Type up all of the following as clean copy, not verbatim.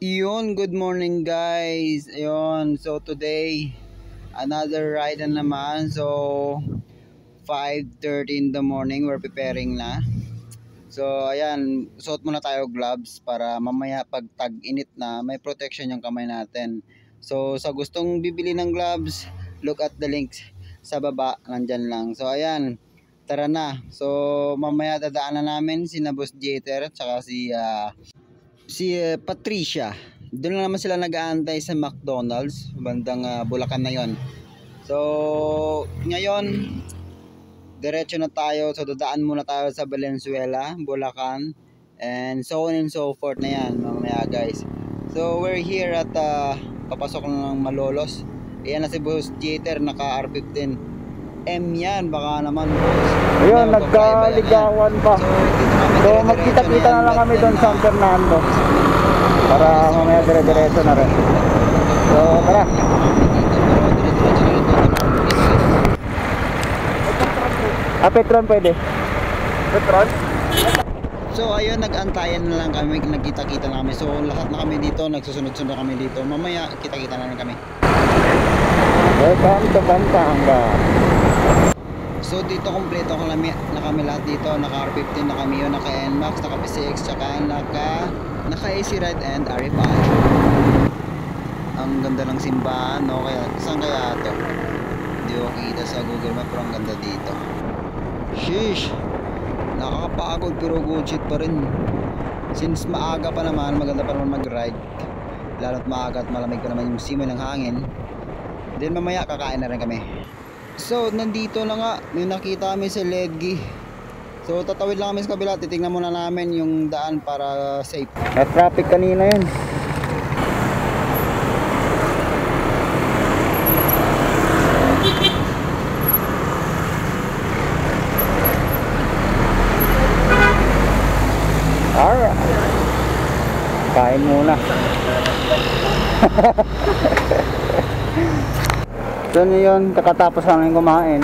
Yun, good morning guys. Ayun, so today another ride na naman. So 5:30 in the morning, we're preparing na. So ayan, suot muna tayo gloves para mamaya pag tag-init na may protection yung kamay natin. So sa gustong bibili ng gloves, look at the links sa baba, nandyan lang. So ayan, tara na. So mamaya dadaanan namin si Boss Jeter at saka si Patricia. Doon lang naman sila nag-aantay sa McDonald's, bandang Bulacan na yon. So, ngayon, diretso na tayo. So, dadaan muna tayo sa Valenzuela, Bulacan, and so on and so forth na yan, mamaya guys. So, we're here at papasok na ng Malolos. Ayan na si Boss Jeter, naka R15. M yan, baka naman boss. Ayun, nagkaligawan pa. So, magkita-kita na lang kami doon sa San Fernando. Para mamaya dire-diretso na rin. So, tara. Petron pwede. Petron? So, ayun, nag-antayan na lang kami. Nagkita-kita na kami. So, lahat na kami dito. Nagsusunod-sunod kami dito. Mamaya, kita-kita na lang kami. Welcome to Pampanga. So dito kompleto na kami lahat dito. Naka R15 na kami yun, naka NMAX, naka P6, tsaka naka AC Ride and RF5. Ang ganda ng simbahan, no? Kaya saan kaya ito? Hindi ko kita sa Google Map, pero ang ganda dito. Sheesh, nakakapagod pero good shit pa rin. Since maaga pa naman, maganda pa naman mag-ride, lalo't maaga at malamig pa naman yung simoy ng hangin. Then mamaya kakain na rin kami. So nandito na nga, may nakita kami sa Ledgi. So tatawid lang kami sa kabila, titingnan muna namin yung daan para safe. May traffic kanina yun. Alright, kain muna. So yun, kakatapos namin kumain.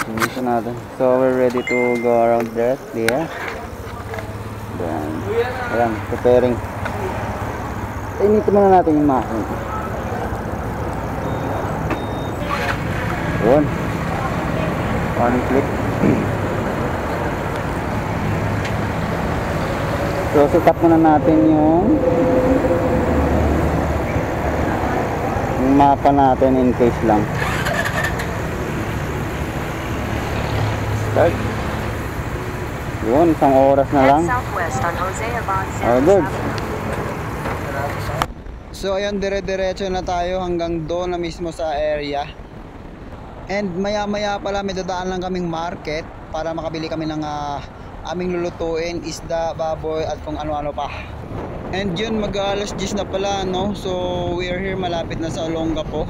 Finish natin. So we're ready to go around there. Then, ayan, preparing. Initin muna natin yung machine. Yun. One click. So set up muna natin yung mapa natin in case lang. Start. Yun, isang oras na lang. Oh, good. So ayun, dire-diretso na tayo hanggang doon na mismo sa area. And maya-maya pala may dadaan lang kaming market para makabili kami ng aming lulutuin, isda, baboy at kung ano-ano pa. And yun, mag-alas 10 na pala, no? So we are here, malapit na sa Olongapo.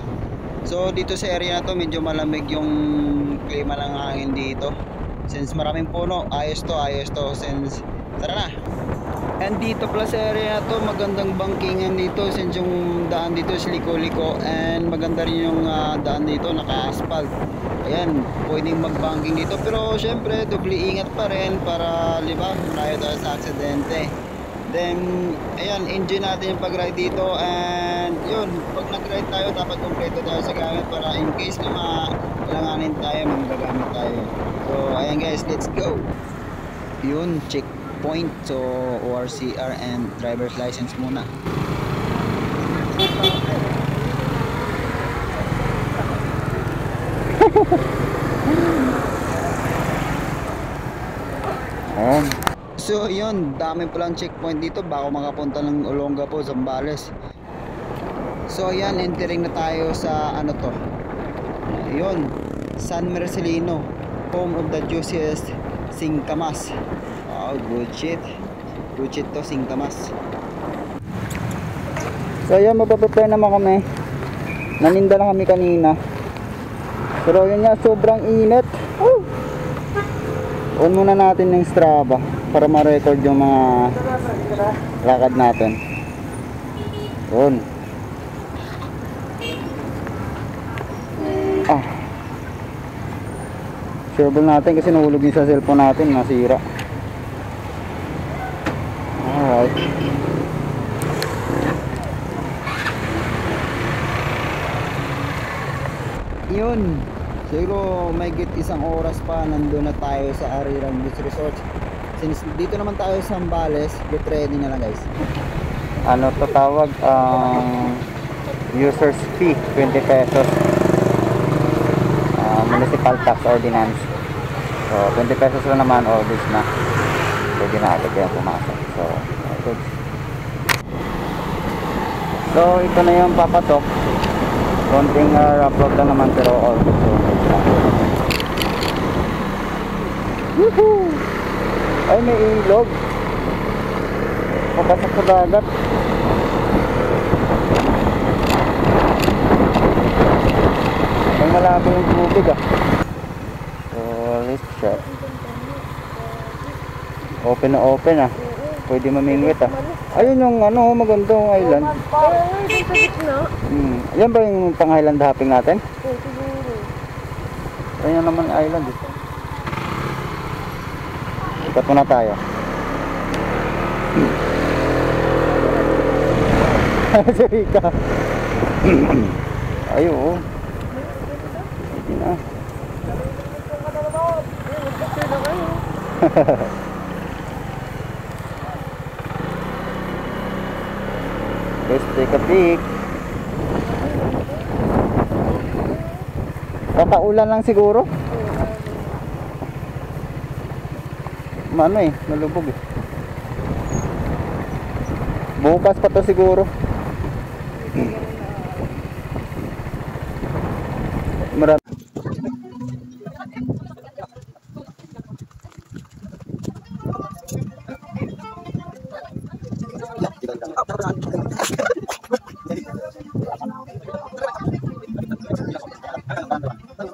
So dito sa area na to, medyo malamig yung klima ng hangin dito. Since maraming puno, ayos to. Since, tara na. And dito pala sa area na to, magandang bangkingan dito. Since yung daan dito is liko-liko. And maganda rin yung daan dito, naka-asphalt. Ayan, pwedeng mag-banking dito. Pero syempre, doble ingat pa rin para, diba, malayo tayo sa aksidente. Then, ayan, enjoy natin yung pag-ride dito. And yun, pag nag-ride tayo, dapat kompleto tayo sa gamit para in case na kailanganin tayo, magagamit tayo. So, ayan guys, let's go. Yun, checkpoint. So, ORCR and driver's license muna. Ayan. So yun, dami palang checkpoint dito bago makapunta ng Olongapo, Zambales. So ayan, entering na tayo sa ano to. Yun, San Marcelino, home of the juiciest singkamas. Oh, good shit. Good shit to, singkamas. So ayan, mapaprepare naman kami. Naninda lang kami kanina. Pero yun nga, sobrang init. On muna natin ng Strava para ma-record yung mga lakad natin. Yun. Shareable natin kasi nahulog yung sa cellphone natin, nasira. Alright. Yun. Siguro may git isang oras pa nandun na tayo sa Arirang Beach Resort. Since dito naman tayo sa Zambales, get ready na lang guys. Ano to tawag? User's fee, 20 pesos. Municipal tax ordinance. So, 20 pesos lang naman, this na. Pwede na agad yan pumasok. So, good. So, ito na yung papatok. Konting upload lang naman pero all good. So, lang. Woohoo! Ay, may ilog. Papasok sa dagat. Ay, malabo yung tubig ah. So, let's check. Open na open ah. Pwede mamingwit ah. Ayun yung ano, magandang island. Yan ba yung pang island hopping natin? Ayun naman island eh. Ikat muna tayo. Si Rika. Ayun oh. Sige na. Let's take a peek. Tataulan lang siguro. Ano eh, nalubog eh. Bukas pa to siguro. Marami.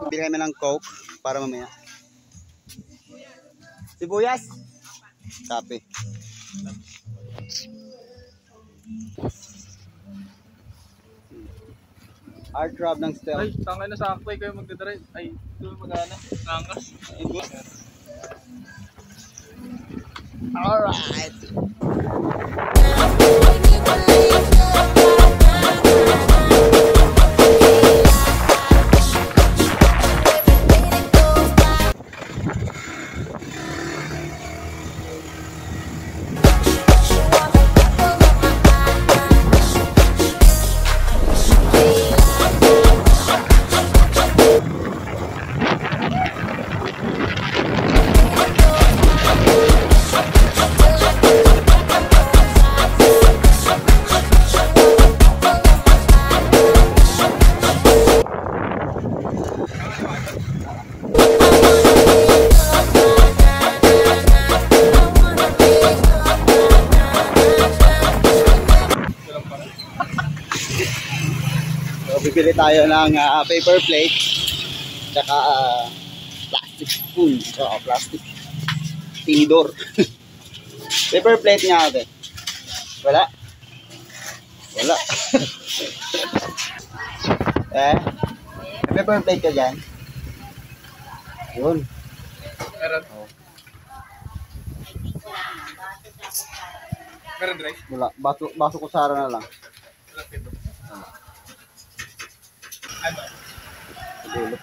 Bili kami ng Coke para mamaya. Sibuyas. Kape. Art drop ng Stel. Ay, tangay na sakto kayo magdadrive. Ay, ito magana. Nangas. Alright. So, bibili tayo ng paper plate tsaka plastic spoon. So, plastic tinidor. Paper plate nga ate. Wala? Wala. May paper plate ka dyan? Yun. Meron. Meron drive? Wala. Baso kutsara na lang. Ano? Dulo.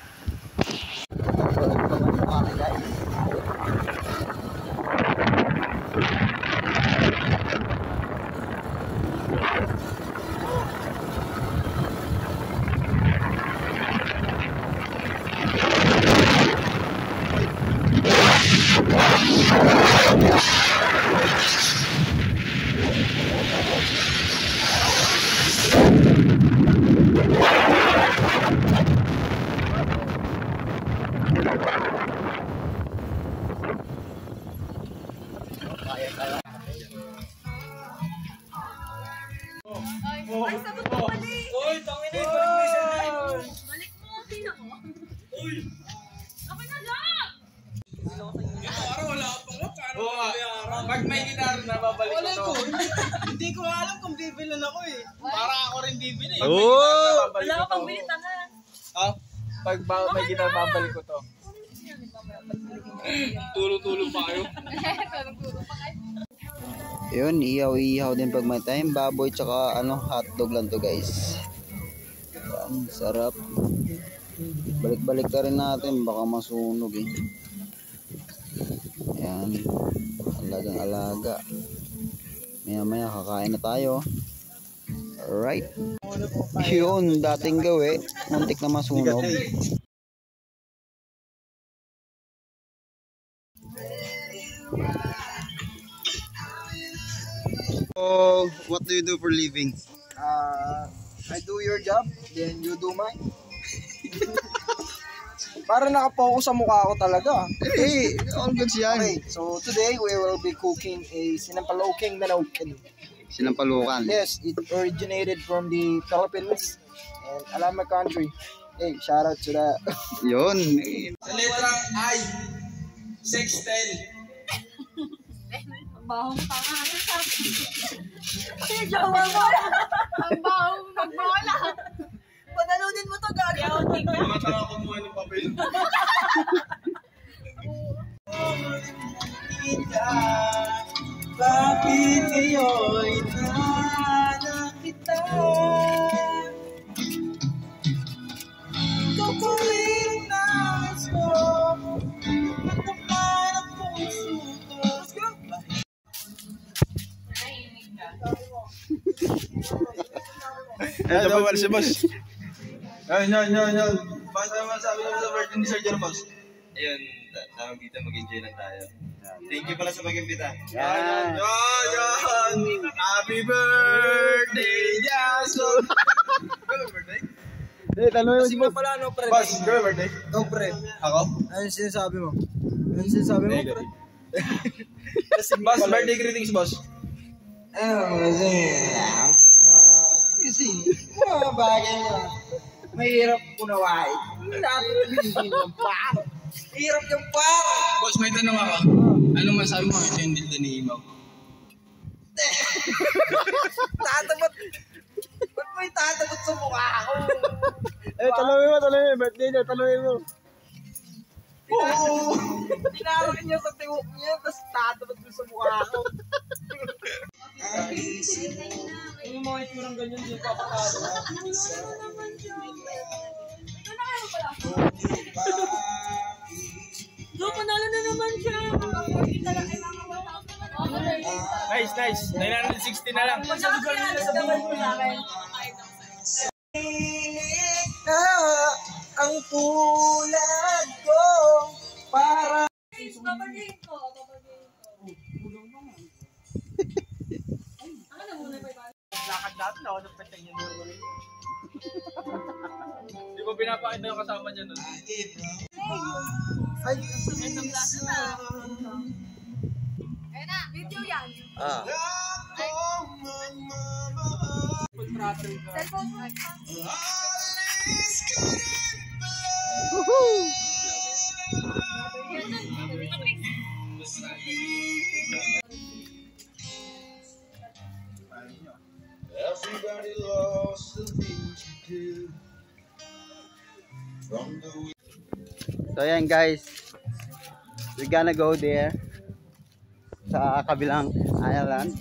Ay, sagot mo mali. Uy, tangin eh. Balik mo isa. Balik mo, tingnan mo. Uy! Ako na lang! Araw, wala ka pang wak. Oo nga. Pag may gitar na, babalik ko to. Hindi ko alam kung bibilan ako eh. Para ako rin bibili. Oh! Wala ka pang bilit, tanga. Ha? Pag may gitar, babalik ko to. Tulong-tulong pa kayo. Tulong-tulong pa kayo. Yun, ihaw-ihaw din pag may time. Baboy tsaka hotdog lang to guys. Yan, sarap. Balik-balik ka rin natin, baka masunog eh. Ayan, alagang alaga. Maya kakain na tayo. Alright. Yun, dating gawi, muntik na masunog. So, what do you do for living? I do your job, then you do mine. Para nakapokus sa mukha ko talaga. Hey, all good yan. Okay, so today we will be cooking a sinampalukang manok. Sinampalukan. Yes, it originated from the Philippines and I love my country. Hey, shout out to that. Yun. Sa letrang I, sextel. Ang bahong tanga. Ano sabi? Ay, jowa mo. Ang bahong magbola. Panalunin mo to, gagawin. Mga tanga kumuha ng papel. Bakit ngayon na kita? Ikaw pa rin ang nais ko. At naman ang puso ko. Let's go! Ano ba si boss? Yan. Basta naman sabi naman sa birthday ni Sir John Boss. Ayun, tawag dito mag-enjoy lang tayo. Thank you pala sa mag-imbita. Yan. Yan! Happy birthday, Jason! Happy birthday? Tanong Kasi nga pala, no, pre? Boss, girl birthday? No, pre. Ako? Ano sinasabi mo? Ano sinasabi mo, pre? Boss, birthday greetings, boss. Kasi, mga bagay mo, mahirap unawain. Dapat yung par. Hirap yung par. Boss, may tanong ako. Anong masabi mo? Ito yung dildo ni Imaw. Tatagot. Ba't may tatagot sa mukha ko? Tanongin mo. Birthday niya, tanongin mo. Oo. Tinawag niya sa tiwok niya, tapos tatagot ko sa mukha ko. Yung mga iturang ganyan, hindi papatalo. Do, panalo na naman siya. Makakita lang ay mga 1,000. Nice. 960 na lang. Pagsalugan nila sa buhay ko sa akin. Ang tulad ko para Papagiin ko. Ako na muna pa iba. lakad natin ako ng peteng yung dulo. Di ba pinapakita yung kasama niya nun? Ay, Itong lasa na. Ayun na, video yan. Cellphone mo. So ayan guys, we're gonna go there sa kabilang island.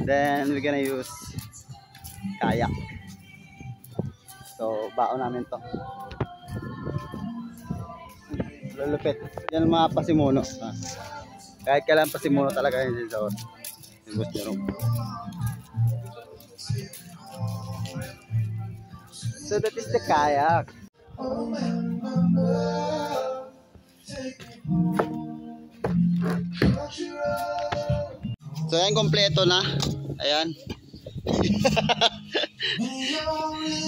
Then we're gonna use kayak. So baon namin to. Lulupit. Yan ang mga pasimuno. Kahit kailan pasimuno talaga yun dito. Gusto nyo. So that is the kayak. So ayan, kompleto na. Ayan.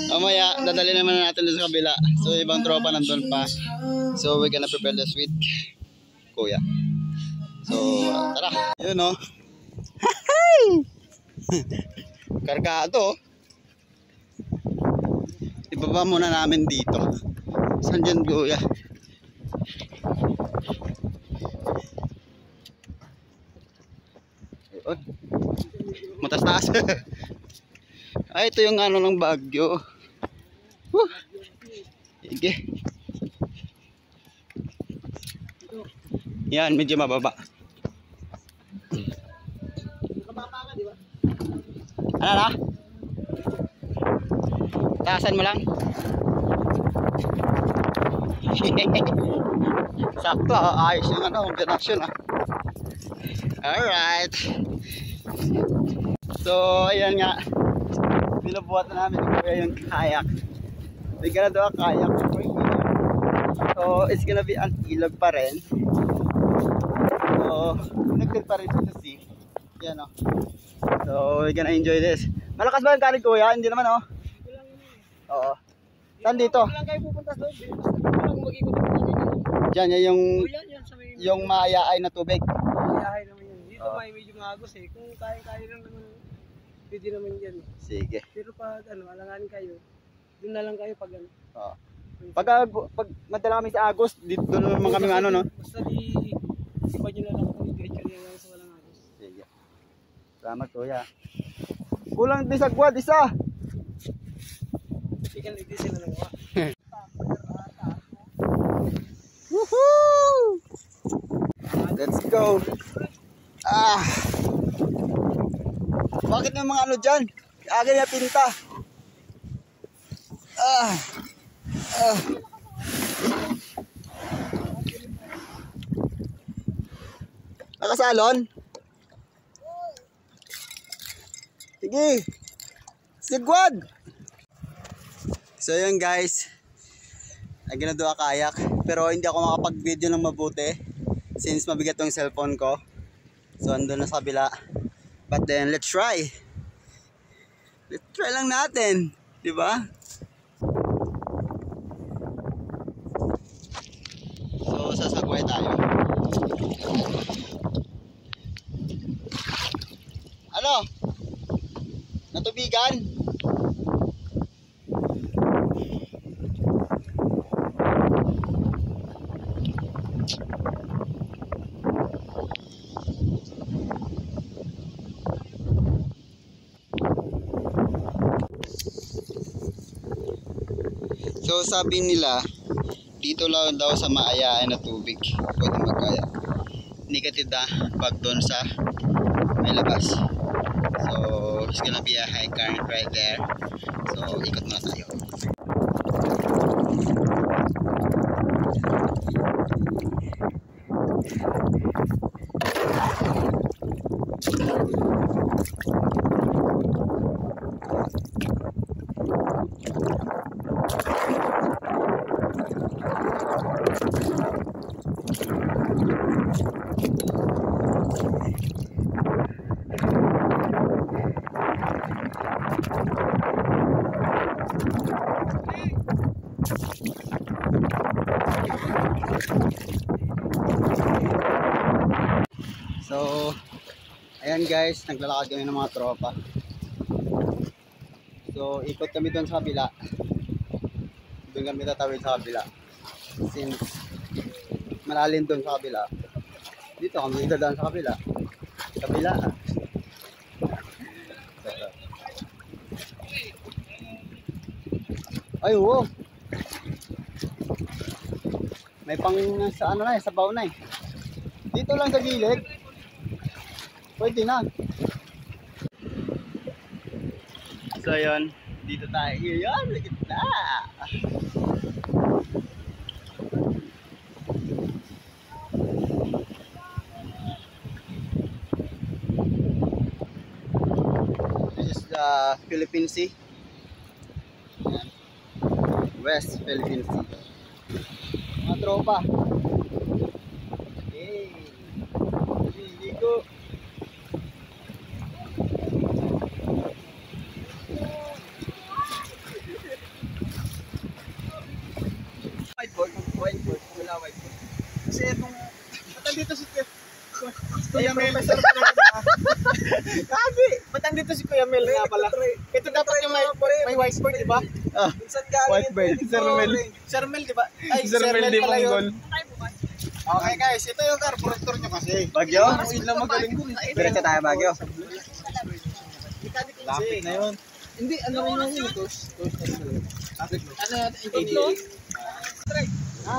Mamaya, dadali naman natin doon sa kabila. So ibang tropa nandun pa. So we're gonna prepare this with Kuya. So tara. Yun o. Kargado. Ibaba muna namin dito. Saan dyan, Kuya? Ayun. Matas-taas. Ay, ito yung ano ng Baguio. Sige. Yan, medyo mababa. Ano na? Taasan mo lang. Sakto, ayos yung combination Alright. So, ayan nga. Binubuhat na namin yung kayak. We're gonna do a kayak. So, it's gonna be an ilog pa rin. So, connected pa rin sa sea. Yan So, we're gonna enjoy this. Malakas ba yung karig kuya? Hindi naman Oo. Saan dito? Kailan kayo pupunta doon? Kailan mag-ikot Diyan, yan yung maayaay na tubig. Ayahay naman yan. Dito medyo maagos Kung kaya lang naman, pwede naman yan. Sige. Pero pag alanganin kayo, doon na lang kayo pag Pag madala kami sa Agos, dito naman kami Basta iba nyo na lang kung diretso niya lang sa walang agos. Sige. Salamat kuya. Kulang din sa quad, isa. Ikan hindi sila nagawa. Woohoo! Let's go. Bakit may mga dyan? Agad na pinta. Nakasalon? Sige. Sigwad. So yun guys. I'm gonna do a kayak. Pero hindi ako makapag-video ng mabuti. Since mabigat tong cellphone ko. So andun na sa kabila. But then let's try. Let's try lang natin. Diba? So sasagway tayo. Ano? Natubigan? So sabi nila, dito lang daw sa maayaan na tubig pwede magkaya. Negative na pag doon sa may labas. So it's gonna be a high current right there. So ikot muna tayo. So, ayan guys, naglalakad kami ng mga tropa. So, ikot kami doon sa kabila. Doon kami tatawid sa kabila. Since malalim doon sa kabila. Dito kami dadaan sa kabila. Kabila. Ay, wow. May pang sa ano na sa baw na Dito lang sa gilid. Pwede na. So yun, dito tayo. Yun, ligit na. This is the Philippine Sea. Ayan. West Philippine Sea. Mga tropa. Hey. Ligo. Whiteboard, wala whiteboard. Kasi itong, ba't dito si Kuya Mel? Kagi! Ba't dito si Kuya Mel nga pala? Ito dapat yung may whiteboard, di ba? Whiteboard, Sir Mel. Sir Mel, di ba? Ay, Sir Mel di Monggol. Okay guys, ito yung carburetor nyo kasi. Bagyo? Diretso tayo Bagyo. Lapit na yun. Hindi, ano rin yung toast? Ano ito? Ha?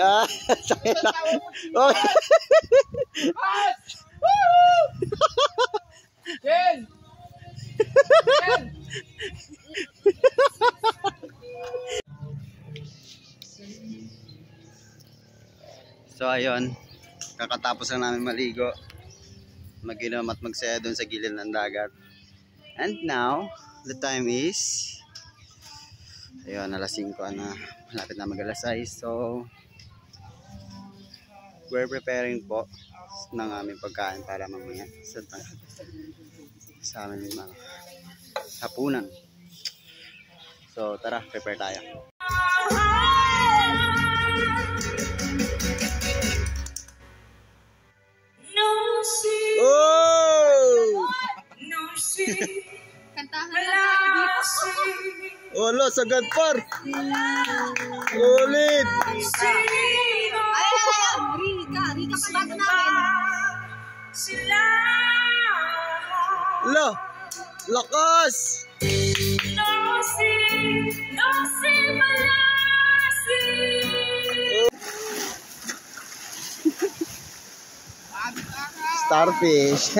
Ah, sakit lang. Okay. Jen! Jen! So ayun, kakatapos lang namin maligo, mag-inom at magsaya doon sa gilid ng dagat. And now, the time is, ayun, alas 5 na, malapit na mag-alas 6. So, we're preparing po ng aming pagkain para mamaya sa aming mga hapunan. So tara, prepare tayo. Oh! Kantahan na tayo dito. Wala, sagad par! Ulit! Ay, Rika pa bago namin. Ala! Lakas! Starfish!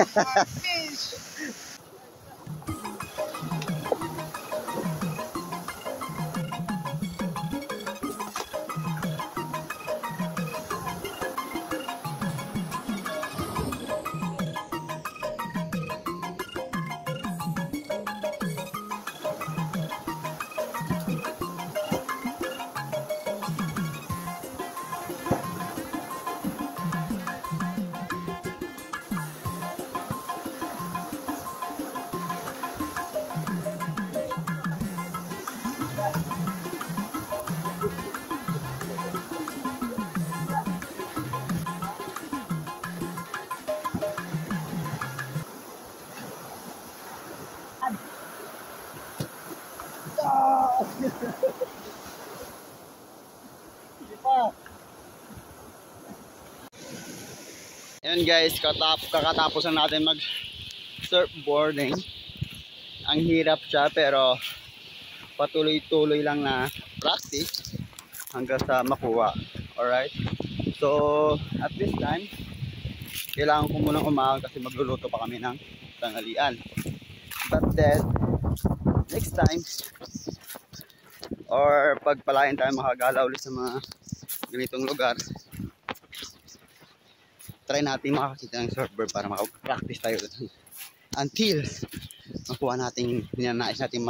Ayan guys, kakatapos na natin mag surfboarding. Ang hirap siya pero patuloy-tuloy lang na practice hanggang sa makuha. Alright? So, at this time, kailangan ko munang umaga kasi magluluto pa kami ng tanghalian. But then, next time, or pagpalain tayo makagala ulit sa mga ganitong lugar, try natin makakita ng surfboard para makapractice tayo until makuha natin, ninanais natin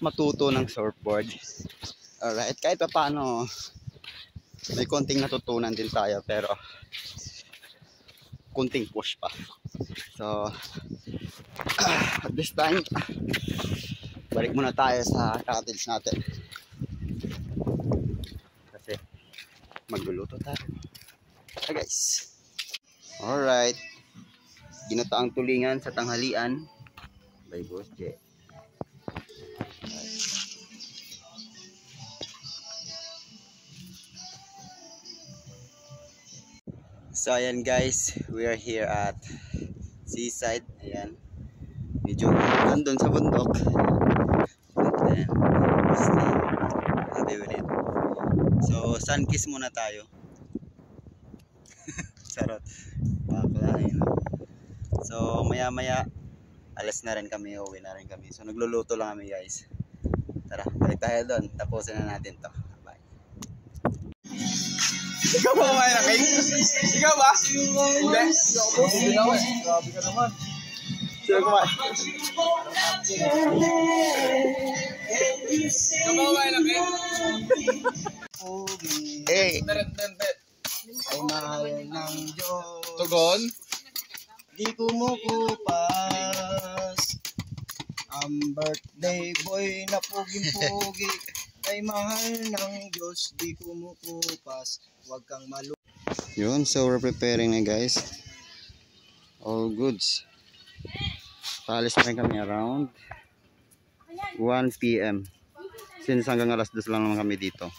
matuto ng surfboard. Alright, kahit pa paano may konting natutunan din tayo pero konting push pa. So at this time, balik muna tayo sa cottage natin kasi magluluto tayo. Okay guys, alright, ginataang tulingan sa tanghalian by Boss J. So ayan guys, we are here at seaside. Ayan, medyo nandun sa bundok. And then, stay happy with it. So sun kiss muna tayo. Sarot. So maya maya alas na rin kami, uwi na rin kami. So nagluluto lang kami guys. Tara, balik tayo doon. Tapusin na natin to. Bye. Ikaw ba kumain ng cake? Ikaw ba? Hindi. Hindi ako eh. Grabe ka naman. Sino kumain? Ikaw ba kumain ng cake? Hey! Ay mahal ng Diyos. Tugon? Di kumukupas. Ang birthday boy na puging-pugi. Ay mahal ng Diyos. Di kumukupas. Huwag kang malu. Yun, so we're preparing na guys. All goods. Paalis na rin kami around 1 PM. Since hanggang alas 2 lang naman kami dito.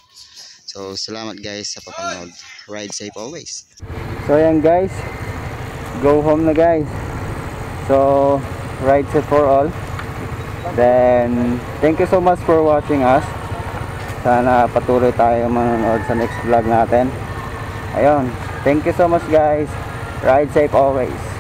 So salamat guys sa papanood. Ride safe always. So ayan guys, go home na guys. So ride safe for all. Then thank you so much for watching us. Sana patuloy tayo manonood sa next vlog natin. Ayun. Thank you so much guys. Ride safe always.